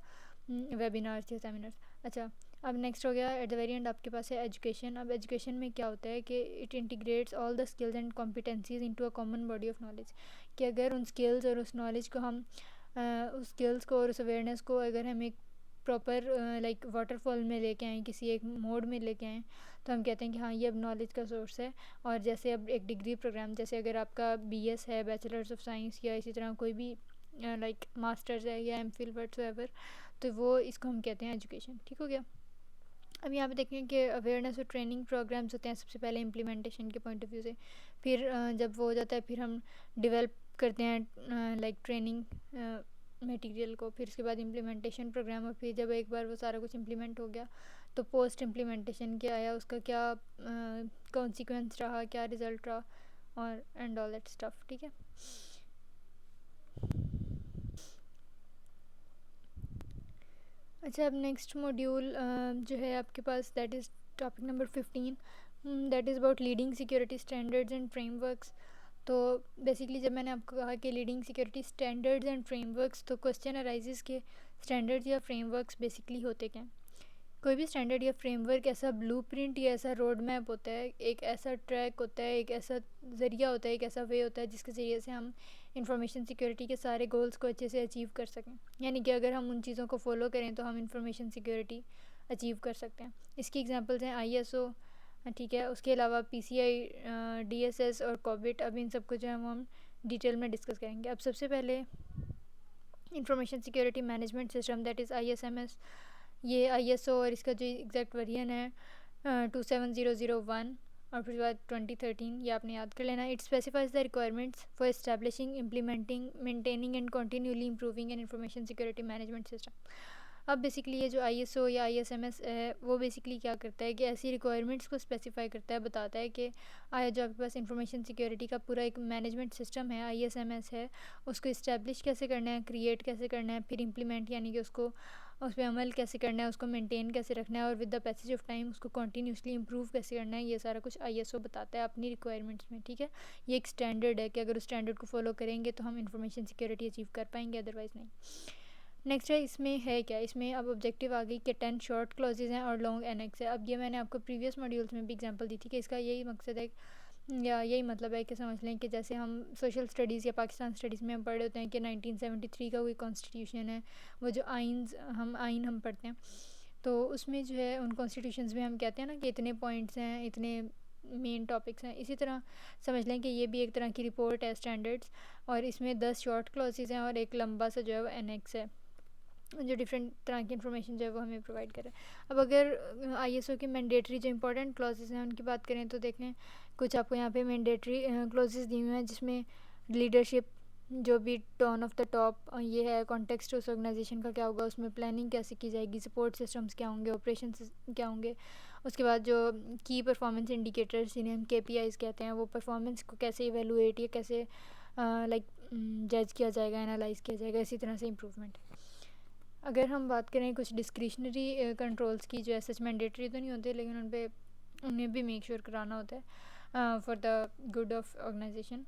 वेबिनार्स या सेमिनार्स। अच्छा, अब नेक्स्ट हो गया एट द वेरी एंड आपके पास है एजुकेशन। अब एजुकेशन में क्या होता है कि it integrates all the skills and competencies into a common body of knowledge. कि अगर उन स्किल्स और उस नॉलेज को हम उस स्किल्स को और उस अवेयरनेस को अगर हम एक प्रॉपर लाइक वाटरफॉल में लेके आएँ, किसी एक मोड में लेके आएँ, तो हम कहते हैं कि हाँ ये अब नॉलेज का सोर्स है। और जैसे अब एक डिग्री प्रोग्राम, जैसे अगर आपका BS है, बैचलर्स ऑफ साइंस, या इसी तरह कोई भी लाइक मास्टर्स है या MPhil व्हाटसोएवर, तो वो इसको हम कहते हैं एजुकेशन, ठीक हो गया। अब यहाँ पे देखें कि अवेयरनेस और ट्रेनिंग प्रोग्राम्स होते हैं सबसे पहले इम्प्लीमेंटेशन के पॉइंट ऑफ व्यू से। फिर जब वो हो जाता है फिर हम डेवलप करते हैं लाइक ट्रेनिंग मटेरियल को। फिर उसके बाद इम्प्लीमेंटेशन प्रोग्राम, और फिर जब एक बार वो सारा कुछ इम्प्लीमेंट हो गया तो पोस्ट इम्प्लीमेंटेशन क्या आया, उसका क्या कॉन्सिक्वेंस रहा, क्या रिज़ल्ट रहा, और एंड ऑल दैट स्टफ, ठीक है। अच्छा, अब नेक्स्ट मॉड्यूल जो है आपके पास that is topic number 15, that is about leading security standards and frameworks. तो बेसिकली जब मैंने आपको कहा कि leading security standards and frameworks, तो क्वेश्चन अराइजेस के स्टैंडर्ड्स या फ्रेमवर्क्स बेसिकली होते क्या हैं। कोई भी स्टैंडर्ड या फ्रेमवर्क ऐसा ब्लूप्रिंट या ऐसा रोड मैप होता है, एक ऐसा ट्रैक होता है, एक ऐसा ज़रिया होता है, एक ऐसा वे होता है जिसके ज़रिए से हम इंफॉर्मेशन सिक्योरिटी के सारे गोल्स को अच्छे से अचीव कर सकें। यानी कि अगर हम उन चीज़ों को फॉलो करें तो हम इंफॉर्मेशन सिक्योरिटी अचीव कर सकते हैं। इसकी एग्जांपल्स हैं ISO, ठीक है, उसके अलावा PCI, DSS और COBIT। अब इन सब को जो है वो हम डिटेल में डिस्कस करेंगे। अब सबसे पहले information security management system, that is ISMS। ये ISO और इसका जो एग्जैक्ट वेरिएंट है 27001 और फिर बाद 2013, ये आपने याद कर लेना। It specifies the requirements for establishing, implementing, maintaining and continually improving N information security management system. अब बेसिकली ये जो ISO या ISMS है वो बेसिकली क्या करता है कि ऐसी रिक्वायरमेंट्स को स्पेसिफाई करता है, बताता है कि आया जो आपके पास इंफॉर्मेशन सिक्योरिटी का पूरा एक मैनेजमेंट सिस्टम है, ISMS है, उसको इस्टेब्लिश कैसे करना है, क्रिएट कैसे करना है, फिर इम्प्लीमेंट यानी कि उसको उस पर अमल कैसे करना है, उसको मेंटेन कैसे रखना है और with the passage of time उसको कंटिन्यूसली इंप्रूव कैसे करना है। ये सारा कुछ ISO बताता है अपनी रिक्वायरमेंट्स में, ठीक है। ये एक स्टैंडर्ड है कि अगर उस स्टैंडर्ड को फॉलो करेंगे तो हम इंफॉर्मेशन सिक्योरिटी अचीव कर पाएंगे, अदरवाइज़ नहीं। नेक्स्ट है, इसमें है क्या, इसमें अब ऑब्जेक्टिव आ गई कि 10 शॉर्ट क्लॉजेज हैं और लॉन्ग एनेक्स है। अब ये मैंने आपको प्रीवियस मॉड्यूल्स में भी एग्जांपल दी थी कि इसका यही मकसद है या यही मतलब है कि समझ लें कि जैसे हम सोशल स्टडीज़ या पाकिस्तान स्टडीज़ में हम पढ़ होते हैं कि 1973 का कोई कॉन्स्टिट्यूशन है, वो जो आइन हम पढ़ते हैं, तो उसमें जो है उन कॉन्स्टिट्यूशंस में हम कहते हैं ना कि इतने पॉइंट्स हैं, इतने मेन टॉपिक्स हैं। इसी तरह समझ लें कि ये भी एक तरह की रिपोर्ट है स्टैंडर्ड्स, और इसमें 10 शॉर्ट क्लॉजेज हैं और एक लंबा सा जो है वो एनेक्स है जो डिफरेंट तरह की इन्फॉर्मेशन जो है वो हमें प्रोवाइड करे। अब अगर ISO की मैंडेटरी जो इंपॉर्टेंट क्लॉजेज हैं उनकी बात करें तो देखें कुछ आपको यहाँ पे मैंडेटरी क्लॉजेज दी हुई हैं, जिसमें लीडरशिप, जो भी टर्न ऑफ द टॉप ये है, कॉन्टेक्स्ट उस ऑर्गेनाइजेशन का क्या होगा, उसमें प्लानिंग कैसे की जाएगी, सपोर्ट सिस्टम्स क्या होंगे, ऑपरेशन क्या होंगे, उसके बाद जो की परफॉर्मेंस इंडिकेटर्स जिन्हें हम KPIs कहते हैं, वो परफॉर्मेंस को कैसे इवेलुएट या कैसे लाइक जज किया जाएगा, एनालाइज किया जाएगा, इसी तरह से इम्प्रूवमेंट। अगर हम बात करें कुछ डिस्क्रिशनरी कंट्रोल्स की, जो है सच मैंडेटरी तो नहीं होते लेकिन उन्हें भी मेक श्योर कराना होता है for the good of organisation.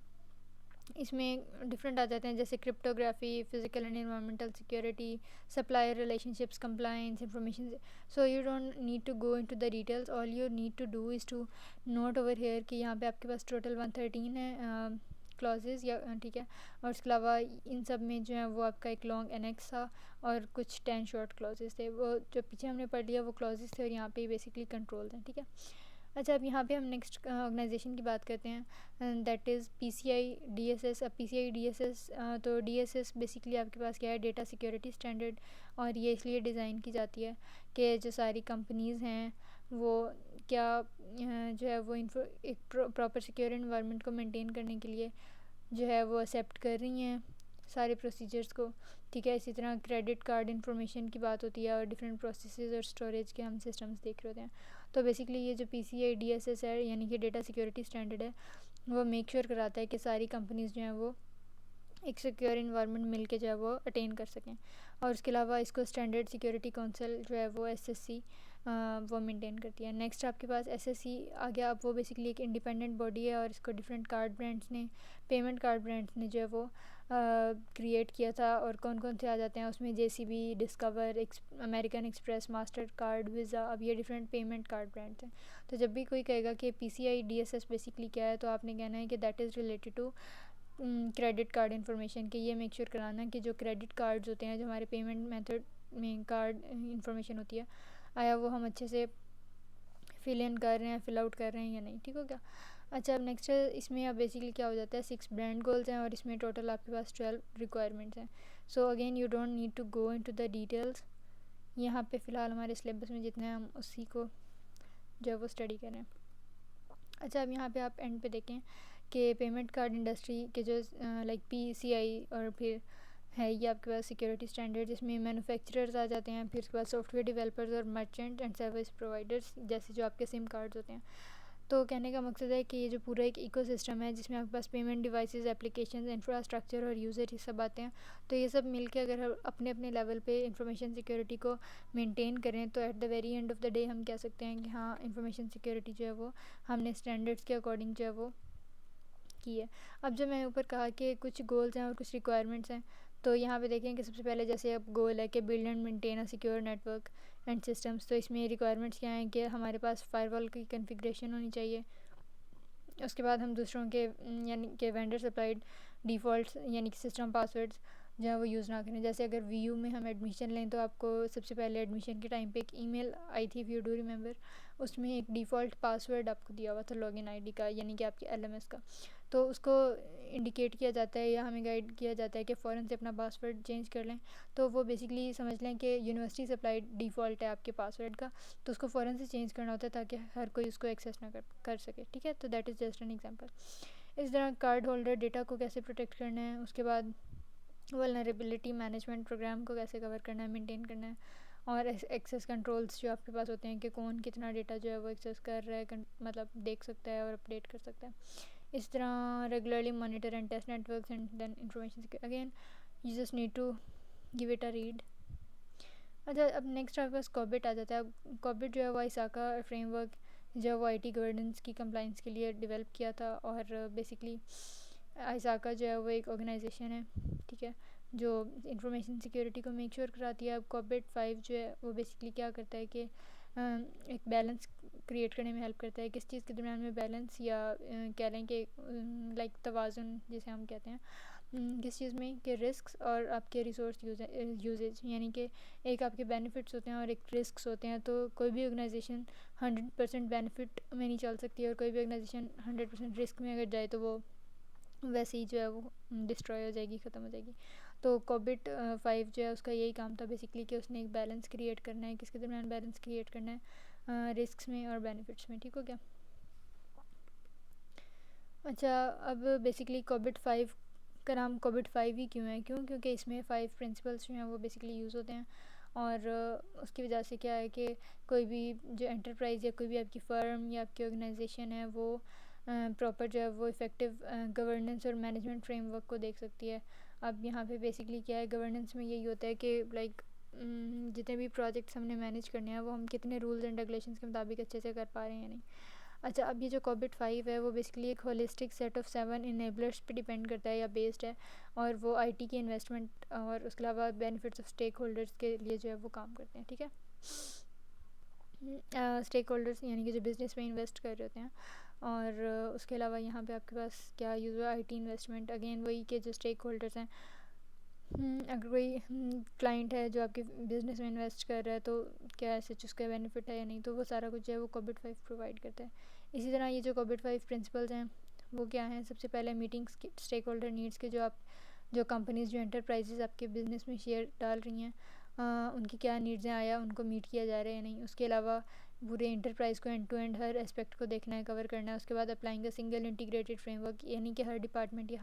इसमें डिफरेंट आ जाते हैं जैसे cryptography, physical and environmental security, supplier relationships, compliance, information. So you don't need to go into the details, all you need to do is to note over here कि यहाँ पे आपके पास total 113 है क्लॉजेज़ या ठीक है, और उसके अलावा इन सब में जो है वो आपका एक लॉन्ग एनेक्स था और कुछ 10 शॉर्ट क्लॉजेज़ थे। वो जो पीछे हमने पढ़ लिया वो क्लॉजेज़ थे और यहाँ पे बेसिकली कंट्रोल्स हैं, ठीक है। अच्छा, अब यहाँ पे हम नेक्स्ट ऑर्गेनाइजेशन की बात करते हैं, दैट इज़ PCI DSS। अब PCI DSS, तो DSS बेसिकली आपके पास क्या है, डेटा सिक्योरिटी स्टैंडर्ड, और ये इसलिए डिज़ाइन की जाती है कि जो सारी कंपनीज़ हैं वो क्या जो है वो एक प्रॉपर सिक्योर इन्वायरमेंट को मेंटेन करने के लिए जो है वो एक्सेप्ट कर रही हैं सारे प्रोसीजर्स को, ठीक है। इसी तरह क्रेडिट कार्ड इंफॉर्मेशन की बात होती है और डिफरेंट प्रोसेसेस और स्टोरेज के हम सिस्टम्स देख रहे होते हैं। तो बेसिकली ये जो PCI DSS है यानी कि डेटा सिक्योरिटी स्टैंडर्ड है, वो मेक श्योर कराता है कि सारी कंपनीज़ जो हैं वो एक सिक्योर इन्वायरमेंट मिल के जो है वो अटेन कर सकें। और उसके अलावा इसको स्टैंडर्ड सिक्योरिटी काउंसिल जो है वो SSC वो मेंटेन करती है। नेक्स्ट आपके पास SSC आ गया। अब वो बेसिकली एक इंडिपेंडेंट बॉडी है और इसको डिफरेंट कार्ड ब्रांड्स ने, पेमेंट कार्ड ब्रांड्स ने जो है वो क्रिएट किया था। और कौन कौन से आ जाते हैं उसमें, JCB, discover, American express, master card, visa. अब ये डिफरेंट पेमेंट कार्ड ब्रांड्स हैं। तो जब भी कोई कहेगा कि PCI DSS बेसिकली क्या है, तो आपने कहना है कि that is related to credit card information के। ये मेक श्योर कराना कि जो क्रेडिट कार्ड्स होते हैं, जो हमारे पेमेंट मेथड में कार्ड इंफॉर्मेशन होती है, आया वो हम अच्छे से फिल इन कर रहे हैं, फिल आउट कर रहे हैं या नहीं, ठीक हो गया। अच्छा, अब नेक्स्ट इसमें अब बेसिकली क्या हो जाता है, 6 ब्रांड गोल्स हैं और इसमें टोटल आपके पास 12 रिक्वायरमेंट्स हैं। So again you don't need to go into the details, यहाँ पे फ़िलहाल हमारे सिलेबस में जितने हैं हम उसी को जो है वो स्टडी करें। अच्छा, अब यहाँ पे आप एंड पे देखें कि पेमेंट कार्ड इंडस्ट्री के जो लाइक PCI और फिर है ये आपके पास सिक्योरिटी स्टैंडर्ड, जिसमें मैन्युफैक्चरर्स आ जाते हैं, फिर उसके बाद सॉफ्टवेयर डेवलपर्स और मर्चेंट एंड सर्विस प्रोवाइडर्स जैसे जो आपके सिम कार्ड्स होते हैं। तो कहने का मकसद है कि ये जो पूरा एक इकोसिस्टम है जिसमें आपके पास पेमेंट डिवाइसेस, एप्लीकेशंस, इंफ्रास्ट्रक्चर और यूज़र ये सब आते हैं, तो ये सब मिलके अगर हम अपने अपने लेवल पे इंफॉर्मेशन सिक्योरिटी को मेंटेन करें तो at the very end of the day हम कह सकते हैं कि हाँ, इंफॉर्मेशन सिक्योरिटी जो है वो हमने स्टैंडर्ड्स के अकॉर्डिंग जो है वो की है। अब जो मैंने ऊपर कहा कि कुछ गोल्स हैं और कुछ रिक्वायरमेंट्स हैं, तो यहाँ पे देखें कि सबसे पहले जैसे अब गोल है कि build and maintain a secure network, and systems. तो इसमें रिक्वायरमेंट्स क्या हैं कि हमारे पास फायरवॉल की कॉन्फ़िगरेशन होनी चाहिए। उसके बाद हम दूसरों के यानी कि वेंडर सप्लाइड डिफ़ॉल्ट्स यानी कि सिस्टम पासवर्ड्स जो है वो यूज़ ना करें। जैसे अगर वीयू में हम एडमिशन लें तो आपको सबसे पहले एडमिशन के टाइम पे एक ईमेल आई थी, इफ़ यू डू रिमेंबर। उसमें एक डिफ़ॉल्ट पासवर्ड आपको दिया हुआ था लॉगिन आईडी का, यानी कि आपके एलएमएस का। तो उसको इंडिकेट किया जाता है या हमें गाइड किया जाता है कि फ़ौरन से अपना पासवर्ड चेंज कर लें। तो वो बेसिकली समझ लें कि यूनिवर्सिटी सप्लाइड डिफ़ॉल्ट है आपके पासवर्ड का, तो उसको फ़ौरन से चेंज करना होता है ताकि हर कोई उसको एक्सेस ना कर सके। ठीक है, तो that is just an example. इस तरह कार्ड होल्डर डेटा को कैसे प्रोटेक्ट करना है, उसके बाद वल्नरेबिलिटी मैनेजमेंट प्रोग्राम को कैसे कवर करना है, मेंटेन करना है, और एक्सेस कंट्रोल्स जो आपके पास होते हैं कि कौन कितना डेटा जो है वो एक्सेस कर रहा है, मतलब देख सकता है और अपडेट कर सकता है। इस तरह regularly monitor and test networks and then information again you just need to give it a read. अच्छा, अब नेक्स्ट आपके पास कॉबिट आ जाता है। कॉबिट जो है वो आइसाका फ्रेमवर्क जो है वो आईटी गवर्नेंस की कंप्लाइंस के लिए डेवलप किया था, और बेसिकली आइसाका जो है वो एक ऑर्गेनाइजेशन है, ठीक है, जो इंफॉर्मेशन सिक्योरिटी को मेक श्योर कराती है। अब कॉबिट 5 जो है वो बेसिकली क्या करता है कि एक बैलेंस क्रिएट करने में हेल्प करता है। किस चीज़ के दरम्यान में बैलेंस, या कह लें कि लाइक तवाज़ुन जिसे हम कहते हैं, किस चीज़ में कि रिस्क्स और आपके रिसोर्स यूजेज, यानी कि एक आपके बेनिफिट्स होते हैं और एक रिस्क्स होते हैं। तो कोई भी ऑर्गेनाइजेशन 100% बेनिफिट में नहीं चल सकती, और कोई भी ऑर्गेनाइजेशन 100% रिस्क में अगर जाए तो वो वैसे ही जो है वो डिस्ट्रॉय हो जाएगी, ख़त्म हो जाएगी। तो कॉबिट 5 जो है उसका यही काम था बेसिकली कि उसने एक बैलेंस क्रिएट करना है। किसके दरम्यान बैलेंस क्रिएट करना है? रिस्क्स में और बेनिफिट्स में। ठीक हो गया। अच्छा, अब बेसिकली कॉबिट 5 का नाम कॉबिट 5 ही क्यों है? क्योंकि इसमें 5 प्रिंसिपल्स जो हैं वो बेसिकली यूज़ होते हैं, और उसकी वजह से क्या है कि कोई भी जो एंटरप्राइज़ या कोई भी आपकी फ़र्म या आपकी ऑर्गेनाइजेशन है वो प्रॉपर जो है वो इफ़ेक्टिव गवर्नेंस और मैनेजमेंट फ्रेमवर्क को देख सकती है। अब यहाँ पे बेसिकली क्या है, गवर्नेंस में यही होता है कि लाइक जितने भी प्रोजेक्ट्स हमने मैनेज करने हैं वो हम कितने रूल्स एंड रेगुलेशंस के मुताबिक अच्छे से कर पा रहे हैं या नहीं। अच्छा, अब ये जो कॉबिट 5 है वो बेसिकली एक होलिस्टिक सेट ऑफ 7 इनेबलर्स पे डिपेंड करता है या बेस्ड है, और वो आईटी की इन्वेस्टमेंट और उसके अलावा बेनिफिट्स ऑफ स्टेक होल्डर्स के लिए जो है वो काम करते हैं। ठीक है, स्टेक होल्डर्स यानी कि जो बिज़नेस में इन्वेस्ट कर रहे होते हैं, और उसके अलावा यहाँ पे आपके पास क्या यूज़ हुआ, आईटी इन्वेस्टमेंट, अगेन वही के जो स्टेक होल्डर्स हैं। अगर कोई क्लाइंट है जो आपके बिज़नेस में इन्वेस्ट कर रहा है तो क्या ऐसे उसका बेनिफिट है या नहीं, तो वो सारा कुछ जो है वो कॉबिट 5 प्रोवाइड करता है। इसी तरह ये जो कॉबिट 5 प्रिंसिपल्स हैं वो क्या हैं? सबसे पहले मीटिंग्स के स्टेक होल्डर नीड्स के, जो कंपनीज़ जो एंटरप्राइजेज़ आपके बिज़नेस में शेयर डाल रही हैं उनकी क्या नीड्स हैं, आया उनको मीट किया जा रहा है या नहीं। उसके अलावा पूरे एंटरप्राइज़ को एंड टू एंड हर एस्पेक्ट को देखना है, कवर करना है। उसके बाद applying a single integrated framework, यानी कि हर डिपार्टमेंट या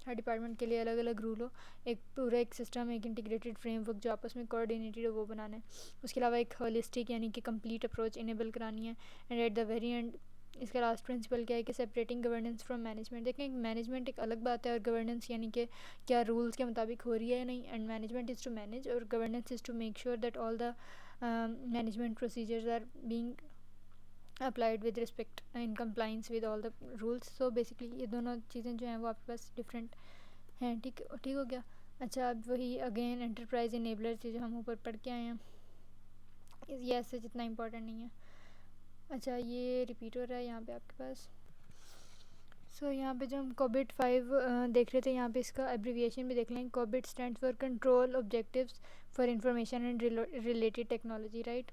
हर डिपार्टमेंट के लिए अलग अलग रूल हो, एक पूरा एक सिस्टम, एक इंटीग्रेटेड फ्रेमवर्क जो आपस में कोऑर्डिनेटेड हो वो बनाना है। उसके अलावा एक होलिस्टिक यानी कि कंप्लीट अप्रोच इनेबल करानी है। And at the very and इसका लास्ट प्रिंसिपल क्या है कि सेपरेटिंग गवर्नेंस फ्रॉम मैनेजमेंट। देखें, मैनेजमेंट एक अलग बात है और गवर्नेंस यानी कि क्या रूल्स के मुताबिक हो रही है या नहीं। And management is to manage और governance is to make sure that all the management procedures are being applied with respect in compliance with all the rules. So basically ये दोनों चीज़ें जो हैं वो आपके पास डिफरेंट हैं। ठीक ठीक हो गया। अच्छा, अब वही अगेन एंटरप्राइज इनेबलर जो हम ऊपर पढ़ के आए हैं, ये ऐसे जितना इंपॉर्टेंट नहीं है। अच्छा, ये रिपीट हो रहा है यहाँ पे आपके पास। सो यहाँ पे जो हम कॉबिट 5 देख रहे थे, यहाँ पे इसका एब्रीविएशन भी देख लें। COBIT stand for control objectives for information and related technology, right.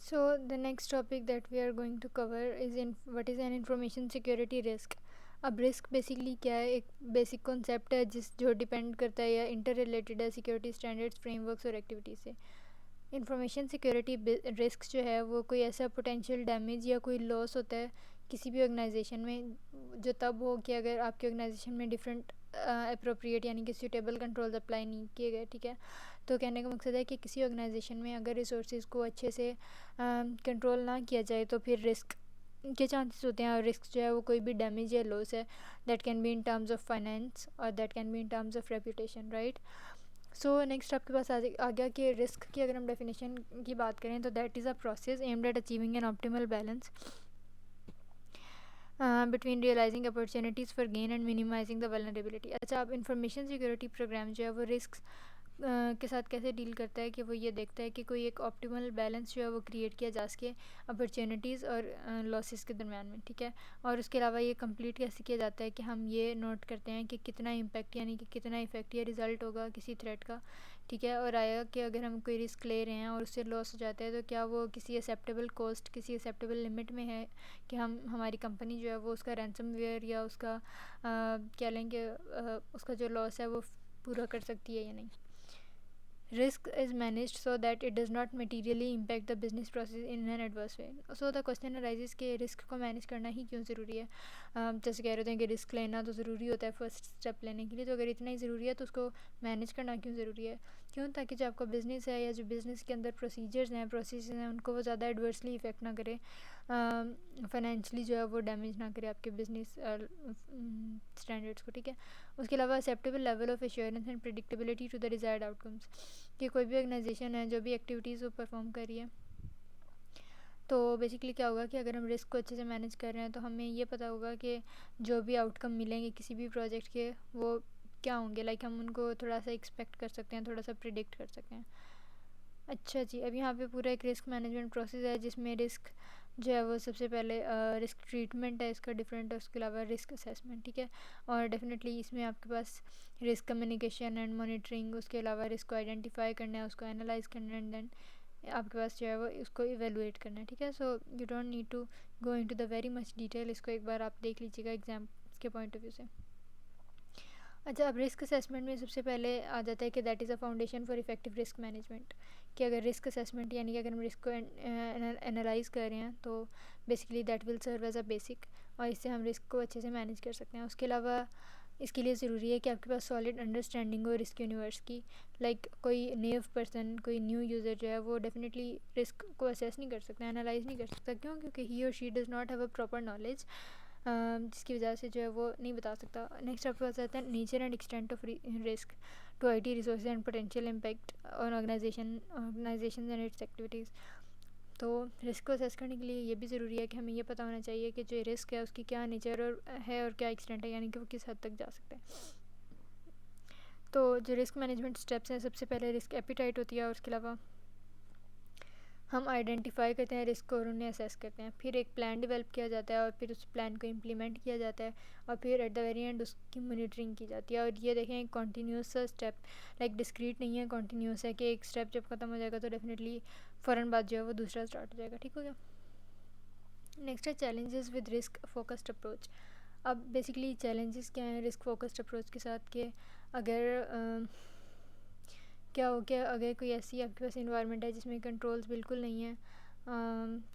So the next topic that we are going to cover is in what is an information security risk. अब रिस्क बेसिकली क्या है? एक basic concept है जो depend करता है या inter related है सिक्योरिटी स्टैंडर्ड्स, फ्रेमवर्क्स और एक्टिविटीज़ से। इंफॉर्मेशन सिक्योरिटी रिस्क जो है वो कोई ऐसा पोटेंशियल डैमेज या कोई लॉस होता है किसी भी ऑर्गेनाइजेशन में, जो तब हो कि अगर आपके ऑर्गेनाइजेशन में डिफरेंट अप्रोप्रिएट यानी कि सूटेबल कंट्रोल्स अप्लाई नहीं किए गए। ठीक है, तो कहने का मकसद है कि किसी ऑर्गेनाइजेशन में अगर रिसोर्सेज को अच्छे से कंट्रोल ना किया जाए तो फिर रिस्क के चांसेस होते हैं। और रिस्क जो है वो कोई भी डैमेज या लॉस है, that can be in terms of finance और that can be in terms of reputation, right. So next आपके पास आ गया कि रिस्क की अगर हम डेफिनेशन की बात करें तो that is a process aimed at achieving an optimal balance between realising opportunities for gain and minimising the vulnerability. अच्छा, अब इंफॉर्मेशन सिक्योरिटी प्रोग्राम जो है वो रिस्क के साथ कैसे डील करता है कि वो ये देखता है कि कोई एक ऑप्टिमल बैलेंस जो है वो क्रिएट किया जा सके अपॉर्चुनिटीज़ और लॉसेस के दरमियान में, ठीक है। और उसके अलावा ये कंप्लीट कैसे किया जाता है कि हम ये नोट करते हैं कि कितना इम्पेक्ट यानी कि कितना इफेक्ट या रिज़ल्ट होगा किसी थ्रेट का, ठीक है। और आया कि अगर हम कोई रिस्क ले रहे हैं और उससे लॉस हो जाता है तो क्या वो किसी एक्सेप्टेबल कॉस्ट, किसी एक्सेप्टेबल लिमिट में है कि हम हमारी कंपनी जो है वो उसका रैंसमवेयर या उसका क्या लेंगे उसका जो लॉस है वो पूरा कर सकती है या नहीं। Risk is managed so that it does not materially impact the business process in an adverse way. So the question arises कि रिस्क को मैनेज करना ही क्यों ज़रूरी है। जैसे कह रहे थे कि रिस्क लेना तो ज़रूरी होता है फर्स्ट स्टेप लेने के लिए, तो अगर इतना ही ज़रूरी है तो उसको मैनेज करना क्यों ज़रूरी है? क्यों? ताकि जो आपका बिज़नेस है या जो बिज़नेस के अंदर प्रोसीजर्स हैं, प्रोसेस हैं, उनको वो ज़्यादा एडवर्सली इफेक्ट ना करे, फाइनेंशियली जो है वो डैमेज ना करे आपके बिज़नेस स्टैंडर्ड्स को, ठीक है। उसके अलावा acceptable level of assurance and predictability to the desired outcomes, कि कोई भी ऑर्गेनाइजेशन है जो भी एक्टिविटीज़ वो परफॉर्म कर रही है, तो बेसिकली क्या होगा कि अगर हम रिस्क को अच्छे से मैनेज कर रहे हैं तो हमें ये पता होगा कि जो भी आउटकम मिलेंगे किसी भी प्रोजेक्ट के वो क्या होंगे, लाइक हम उनको थोड़ा सा एक्सपेक्ट कर सकते हैं, थोड़ा सा प्रिडिक्ट कर सकते हैं। अच्छा जी, अब यहाँ पे पूरा एक रिस्क मैनेजमेंट प्रोसेस है जिसमें रिस्क जो है वो सबसे पहले रिस्क ट्रीटमेंट है इसका डिफरेंट है, उसके अलावा रिस्क असेसमेंट, ठीक है। और डेफिनेटली इसमें आपके पास रिस्क कम्युनिकेशन एंड मॉनिटरिंग, उसके अलावा रिस्क को आइडेंटिफाई करना है, उसको एनालाइज करना है, एंड देन आपके पास जो है वो उसको इवेलुएट करना है, ठीक है। So you don't need to go into the very much detail, इसको एक बार आप देख लीजिएगा एग्जाम के पॉइंट ऑफ व्यू से। अच्छा, अब रिस्क असेसमेंट में सबसे पहले आ जाता है कि that is a foundation for effective risk management, कि अगर रिस्क असेसमेंट यानी कि अगर हम रिस्क को एनालाइज कर रहे हैं तो basically that will serve as a basic, और इससे हम रिस्क को अच्छे से मैनेज कर सकते हैं। उसके अलावा इसके लिए ज़रूरी है कि आपके पास सॉलिड अंडरस्टैंडिंग हो रिस्क यूनिवर्स की, लाइक कोई नेव पर्सन, कोई न्यू यूज़र जो है वो डेफिनेटली रिस्क को असेस नहीं कर सकता, एनालाइज नहीं कर सकता। क्यों? क्योंकि ही और she does not have a proper knowledge, जिसकी वजह से जो है वो नहीं बता सकता। नेक्स्ट आपके पास आता है nature and extent of risk to IT resources and potential impact on organisation and its activities. तो रिस्क को असेस करने के लिए ये भी ज़रूरी है कि हमें ये पता होना चाहिए कि जो रिस्क है उसकी क्या नेचर और है और क्या एक्सटेंट है, यानी कि वो किस हद तक जा सकता है। तो जो रिस्क मैनेजमेंट स्टेप्स हैं, सबसे पहले रिस्क एपिटाइट होती है, और उसके अलावा हम आइडेंटिफाई करते हैं रिस्क को और उन्हें असेस करते हैं। फिर एक प्लान डेवलप किया जाता है और फिर उस प्लान को इम्प्लीमेंट किया जाता है, और फिर एट द वेरी एंड उसकी मॉनिटरिंग की जाती है। और ये देखें एक कॉन्टीन्यूस स्टेप, लाइक डिस्क्रीट नहीं है, कॉन्टीन्यूस है कि एक स्टेप जब ख़त्म हो जाएगा तो डेफिनेटली फ़ौरन बाद जो है वो दूसरा स्टार्ट हो जाएगा, ठीक हो गया। नेक्स्ट है challenges with risk focused approach. अब बेसिकली चैलेंजेस क्या हैं रिस्क फोकस्ड अप्रोच के साथ, कि अगर क्या हो गया, अगर कोई ऐसी आपके पास इन्वायरमेंट है जिसमें कंट्रोल्स बिल्कुल नहीं है,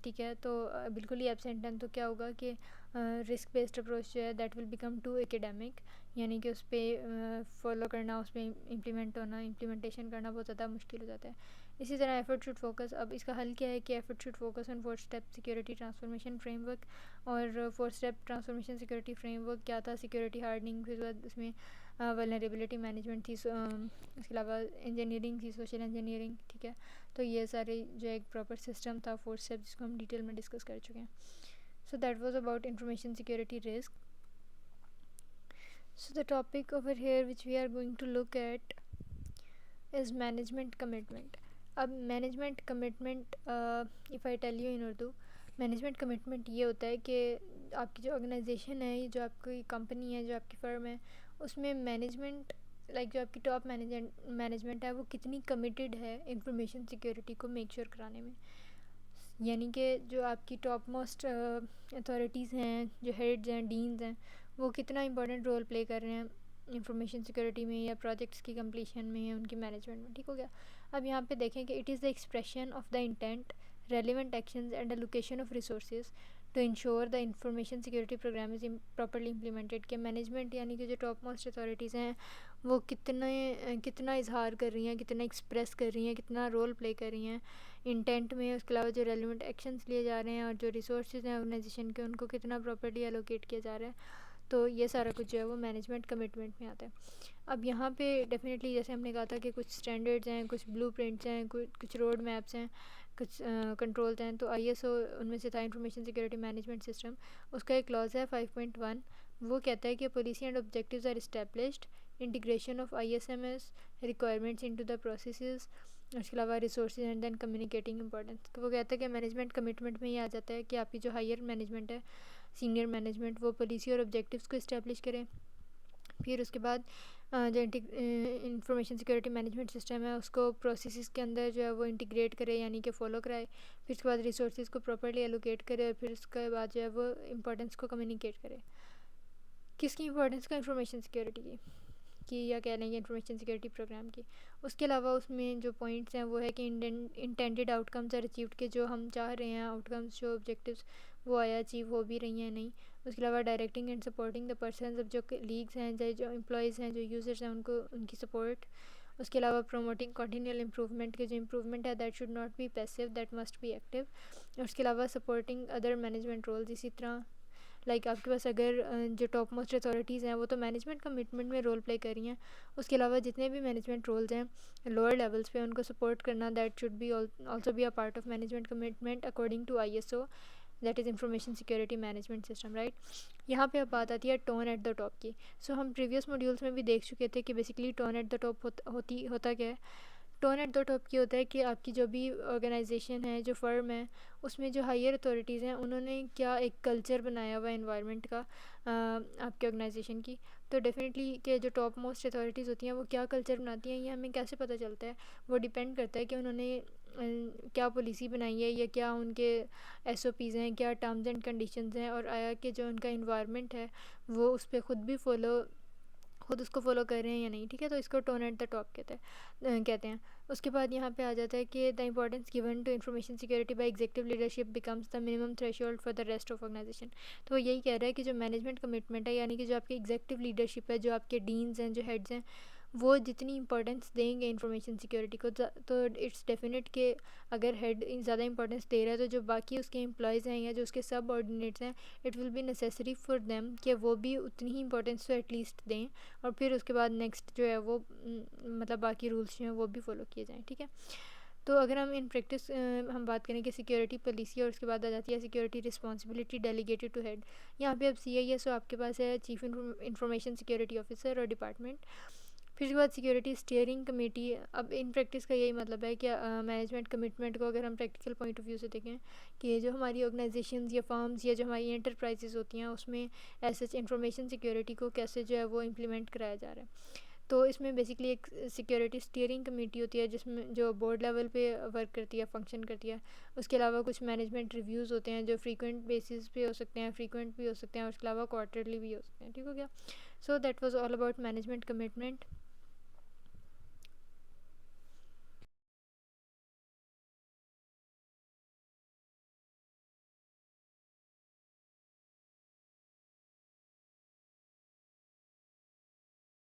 ठीक है, तो बिल्कुल ही एब्सेंट है, तो क्या होगा कि रिस्क बेस्ड अप्रोच जो है that will become too academic, यानी कि उस पर फॉलो करना, उस पर इम्प्लीमेंटेशन करना बहुत ज़्यादा मुश्किल हो जाता है। इसी तरह एफर्ट शुड फोकस, अब इसका हल क्या है कि effort should focus on 4 step security transformation framework. और 4 स्टेप ट्रांसफॉर्मेशन सिक्योरिटी फ्रेमवर्क क्या था? सिक्योरिटी हार्डनिंग, फिर बाद उसमें वल्नरेबिलिटी मैनेजमेंट थी, इसके अलावा इंजीनियरिंग थी, सोशल इंजीनियरिंग, ठीक है। तो ये सारे जो एक प्रॉपर सिस्टम था 4 स्टेप, जिसको हम डिटेल में डिस्कस कर चुके हैं। So that was about information security risk. So the topic over here which we are going to look at is management commitment. अब management commitment, if I tell you in Urdu, management commitment ये होता है कि आपकी जो organisation है, जो आपकी कंपनी है, जो आपकी फर्म है, उसमें मैनेजमेंट, लाइक जो आपकी टॉप मैनेजमेंट है वो कितनी कमिटेड है इंफॉर्मेशन सिक्योरिटी को मेक श्योर कराने में। यानी कि जो आपकी टॉप मोस्ट अथॉरिटीज़ हैं, जो हेड्स हैं, डीन्स हैं, वो कितना इंपॉर्टेंट रोल प्ले कर रहे हैं इंफॉर्मेशन सिक्योरिटी में या प्रोजेक्ट्स की कंप्लीशन में या उनकी मैनेजमेंट में, ठीक हो गया। अब यहाँ पे देखें कि it is the expression of the intent, relevant actions and allocation of resources to ensure the information security program is properly implemented. के मैनेजमेंट यानी कि जो टॉप मोस्ट अथॉरिटीज़ हैं वो कितना इजहार कर रही हैं, कितना एक्सप्रेस कर रही हैं, कितना रोल प्ले कर रही हैं इंटेंट में, उसके अलावा जो रेलिवेंट एक्शंस लिए जा रहे हैं, और जो रिसोर्सेज हैं ऑर्गेनाइजेशन के उनको कितना प्रॉपर्ली एलोकेट किया जा रहा है। तो ये सारा कुछ जो है वो मैनेजमेंट कमिटमेंट में आता है। अब यहाँ पे डेफिनेटली जैसे हमने कहा था कि कुछ स्टैंडर्ड्स हैं, कुछ ब्लूप्रिंट्स हैं, कुछ रोड मैप्स हैं, कुछ कंट्रोल्स हैं। तो ISO उनमें से था इंफॉर्मेशन सिक्योरिटी मैनेजमेंट सिस्टम। उसका एक क्लॉज है 5.1, वो कहता है कि policy and objectives are established, integration of ISMS requirements into the processes, उसके अलावा resources and then communicating importance. तो वो कहता है कि मैनेजमेंट कमिटमेंट में ये आ जाता है कि आपकी जो हायर मैनेजमेंट है, सीनियर मैनेजमेंट, वो पॉलिसी और ऑब्जेक्टिव्स को इस्टेब्लिश करें। फिर उसके बाद जो इंफॉर्मेशन सिक्योरिटी मैनेजमेंट सिस्टम है उसको प्रोसेसेस के अंदर जो है वो इंटीग्रेट करे, यानी कि फ़ॉलो कराए। फिर उसके बाद रिसोर्सेज को प्रॉपर्ली एलोकेट करे, और फिर उसके बाद जो है वो इंपॉर्टेंस को कम्युनिकेट करे। किसकी इंपॉर्टेंस का? इंफॉर्मेशन सिक्योरिटी की या कह लेंगे इंफॉर्मेशन सिक्योरिटी प्रोग्राम की। उसके अलावा उसमें जो पॉइंट्स हैं वो है कि इंटेंडेड आउटकम्स आर अचीव्ड, के जो हम चाह रहे हैं आउटकम्स, जो ऑब्जेक्टिव्स, वो आया अचीव हो भी रही हैं नहीं। उसके अलावा directing and supporting the person, अब जो लीग्स हैं, जो एम्प्लॉयज़ हैं, जो यूज़र्स हैं, उनको उनकी सपोर्ट। उसके अलावा प्रोमोटिंग कॉन्टीन्यूअल इंप्रूवमेंट, के जो इंप्रूवमेंट है that should not be passive, that must be active. उसके अलावा सपोर्टिंग अदर मैनेजमेंट रोल्स, इसी तरह लाइक आपके पास अगर जो टॉप मोस्ट अथॉरिटीज़ हैं वो तो मैनेजमेंट कमिटमेंट में रोल प्ले कर रही हैं, उसके अलावा जितने भी मैनेजमेंट रोल्स हैं लोअर लेवल्स पे उनको सपोर्ट करना, that should be also be a part of management commitment according to ISO, that is information security management system, right. यहाँ पे अब बात आती है टोन एट द टॉप की। सो हम प्रीवियस मॉड्यूल्स में भी देख चुके थे कि basically tone at the top होता क्या है। टोन एट द टॉप की होता है कि आपकी जो भी ऑर्गेनाइजेशन है, जो फर्म है, उसमें जो हायर अथॉरिटीज़ हैं उन्होंने क्या एक कल्चर बनाया हुआ है इन्वायरमेंट का आपके ऑर्गेनाइजेशन की। तो डेफिनेटली कि जो टॉप मोस्ट अथॉरिटीज़ होती हैं वो क्या कल्चर बनाती हैं, ये हमें कैसे पता चलता है? वो डिपेंड करता है कि उन्होंने क्या पॉलिसी बनाई है, या क्या उनके SOPs हैं, क्या टर्म्स एंड कंडीशंस हैं, और आया कि जो उनका इन्वायरमेंट है वो उस पर खुद उसको फॉलो कर रहे हैं या नहीं, ठीक है। तो इसको टोन एट द टॉप कहते हैं। उसके बाद यहाँ पे आ जाता है कि the importance given to information security by executive leadership becomes the minimum threshold for the rest of organization. तो यही कह रहा है कि जो मैनेजमेंट कमिटमेंट है, यानी कि जो आपकी एग्जीक्यूटिव लीडरशिप है, जो आपके डीन्स हैं, जो हेड्स हैं, वो जितनी इंपॉर्टेंस देंगे इंफॉर्मेशन सिक्योरिटी को, तो इट्स डेफिनेट कि अगर हेड ज़्यादा इंपॉर्टेंस दे रहा है तो जो बाकी उसके एम्प्लॉयज़ हैं या जो उसके सब ऑर्डिनेट्स हैं, it will be necessary for them कि वो भी उतनी ही इंपॉर्टेंस तो एटलीस्ट दें, और फिर उसके बाद नेक्स्ट जो है वो मतलब बाकी रूल्स जो हैं वो भी फॉलो किए जाएँ, ठीक है। तो अगर हम इन प्रैक्टिस हम बात करें कि सिक्योरिटी पॉलिसी, और उसके बाद आ जाती है security responsibility delegated to head. यहाँ पे अब CISO आपके पास है, चीफ इंफॉर्मेशन सिक्योरिटी ऑफिसर और डिपार्टमेंट। फिर उसके बाद सिक्योरिटी स्टीयरिंग कमेटी। अब इन प्रैक्टिस का यही मतलब है कि मैनेजमेंट कमिटमेंट को अगर हम प्रैक्टिकल पॉइंट ऑफ व्यू से देखें कि जो हमारी ऑर्गेनाइजेशंस या फर्म्स या जो हमारी एंटरप्राइजेस होती हैं उसमें ऐसे इंफॉर्मेशन सिक्योरिटी को कैसे जो है वो इम्प्लीमेंट कराया जा रहा है। तो इसमें बेसिकली एक सिक्योरिटी स्टीयरिंग कमेटी होती है जिसमें जो बोर्ड लेवल पे वर्क करती है, फंक्शन करती है। उसके अलावा कुछ मैनेजमेंट रिव्यूज़ होते हैं जो फ्रीक्वेंट बेसिस पे हो सकते हैं, फ्रीक्वेंट भी हो सकते हैं, और उसके अलावा क्वार्टरली भी हो सकते हैं, ठीक हो गया। सो that was all about management commitment.